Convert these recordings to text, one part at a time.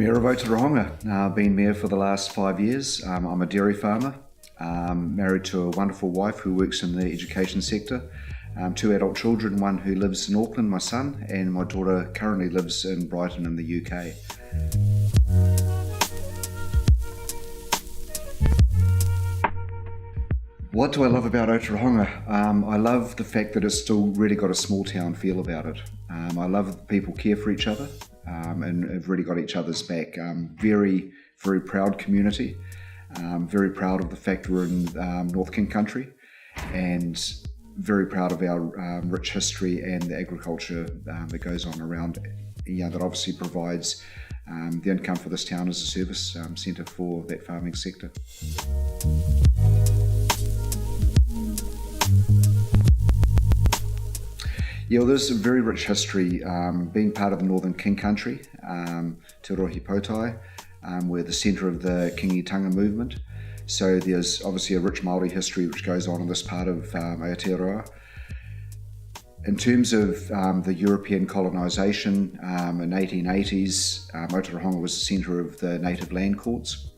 Mayor of Otorohanga. I've been mayor for the last 5 years. I'm a dairy farmer, married to a wonderful wife who works in the education sector. 2 adult children, one who lives in Auckland, my son, and my daughter currently lives in Brighton in the UK. What do I love about Otorohanga? I love the fact that it's still really got a small town feel about it. I love that people care for each other and have really got each other's back. Very, very proud community. Very proud of the fact we're in North King country, and very proud of our rich history and the agriculture that goes on around. That obviously provides the income for this town as a service centre for that farming sector. Yeah, well, there's a very rich history being part of the Northern King country, Te Rohi, we're the centre of the Kingitanga movement. So there's obviously a rich Māori history which goes on in this part of Aotearoa. In terms of the European colonisation in 1880s, Otorohanga was the centre of the native land courts.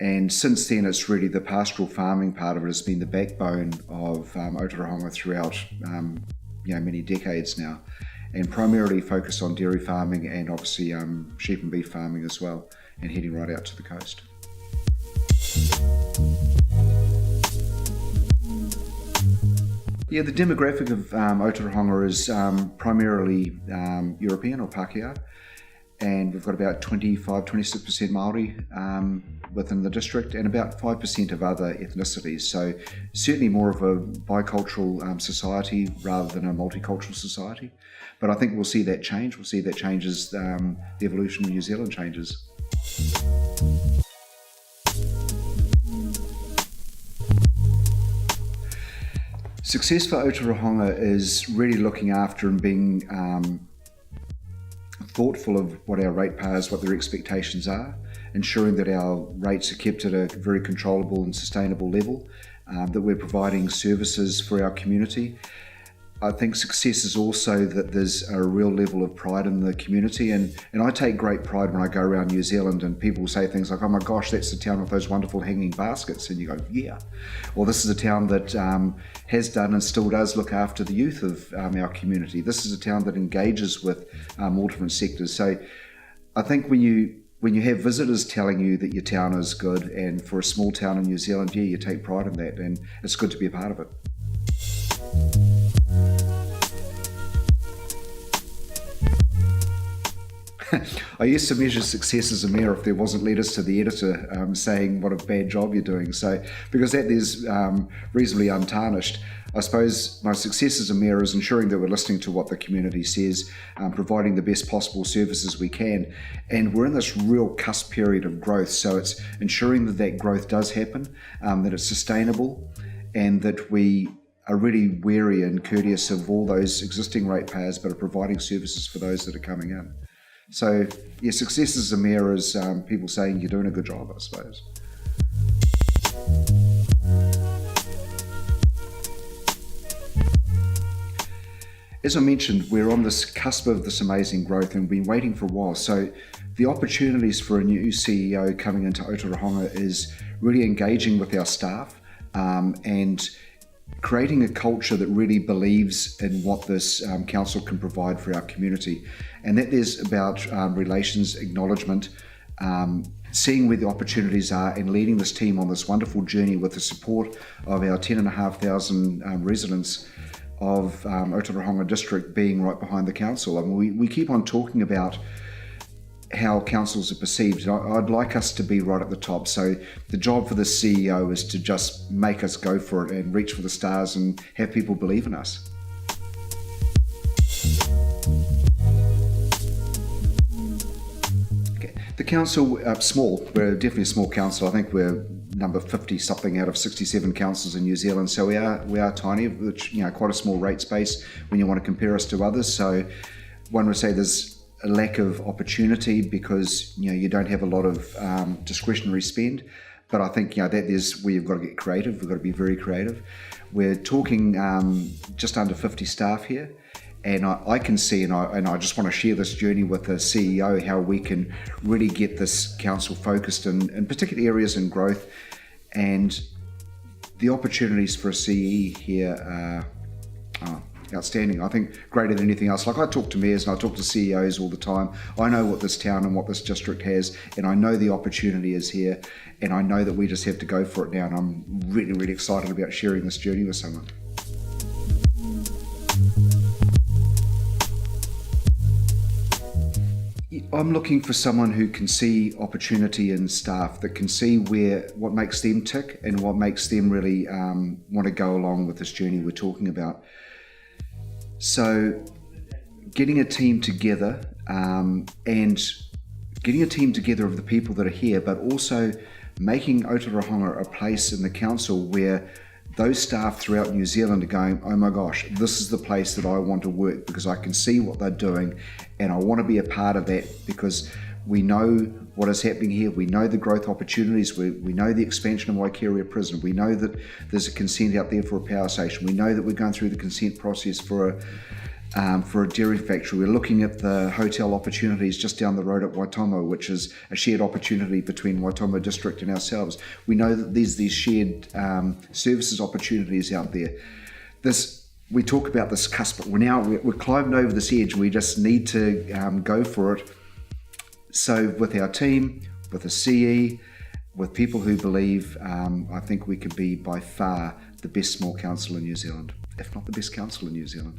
And since then, it's really the pastoral farming part of it has been the backbone of Otorohanga throughout many decades now, and primarily focused on dairy farming and obviously sheep and beef farming as well, and heading right out to the coast. Yeah, the demographic of Otorohanga is primarily European or Pākehā, and we've got about 25-26% Māori within the district, and about 5% of other ethnicities. So certainly more of a bicultural society rather than a multicultural society. But I think we'll see that change. We'll see that change as the evolution of New Zealand changes. Success for Otorohanga is really looking after and being thoughtful of what our ratepayers, what their expectations are, ensuring that our rates are kept at a very controllable and sustainable level, that we're providing services for our community. I think success is also that there's a real level of pride in the community, and I take great pride when I go around New Zealand and people say things like, oh my gosh, that's the town with those wonderful hanging baskets, and you go, yeah. Well, this is a town that has done and still does look after the youth of our community. This is a town that engages with all different sectors. So I think when you have visitors telling you that your town is good, and for a small town in New Zealand, yeah, you take pride in that, and it's good to be a part of it. I used to measure success as a mayor if there wasn't letters to the editor saying what a bad job you're doing. So because that is reasonably untarnished, I suppose my success as a mayor is ensuring that we're listening to what the community says, providing the best possible services we can. And we're in this real cusp period of growth. So it's ensuring that that growth does happen, that it's sustainable, and that we are really wary and courteous of all those existing ratepayers, but are providing services for those that are coming in. So, yeah, success as a mayor is people saying you're doing a good job, I suppose. As I mentioned, we're on this cusp of this amazing growth, and we've been waiting for a while. So the opportunities for a new CEO coming into Otorohanga is really engaging with our staff and creating a culture that really believes in what this council can provide for our community. And that is about relations, acknowledgement, seeing where the opportunities are, and leading this team on this wonderful journey with the support of our 10,500 residents of Otorohanga district being right behind the council. I mean, we keep on talking about how councils are perceived. I'd like us to be right at the top. So the job for the CEO is to just make us go for it and reach for the stars and have people believe in us. Okay. The council, small. We're definitely a small council. I think we're number 50 something out of 67 councils in New Zealand. So we are tiny, which quite a small rate space when you want to compare us to others. So one would say there's a lack of opportunity because you don't have a lot of discretionary spend, but I think that is where you've got to get creative. We've got to be very creative. We're talking just under 50 staff here, And I can see, and I just want to share this journey with the CEO, how we can really get this council focused in particular areas in growth, and the opportunities for a CE here are outstanding. I think greater than anything else. Like, I talk to mayors and I talk to CEOs all the time. I know what this town and what this district has, and I know the opportunity is here, and I know that we just have to go for it now, and I'm really, really excited about sharing this journey with someone. I'm looking for someone who can see opportunity in staff, that can see what makes them tick and what makes them really want to go along with this journey we're talking about. So getting a team together and getting a team together of the people that are here, but also making Otorohanga a place in the council where those staff throughout New Zealand are going, oh my gosh, this is the place that I want to work, because I can see what they're doing and I want to be a part of that, because we know what is happening here. We know the growth opportunities. We know the expansion of Waikeria Prison. We know that there's a consent out there for a power station. We know that we're going through the consent process for a dairy factory. We're looking at the hotel opportunities just down the road at Waitomo, which is a shared opportunity between Waitomo District and ourselves. We know that there's these shared services opportunities out there. We talk about this cusp, but we're climbing over this edge. We just need to go for it. So with our team, with the CE, with people who believe, I think we could be by far the best small council in New Zealand, if not the best council in New Zealand.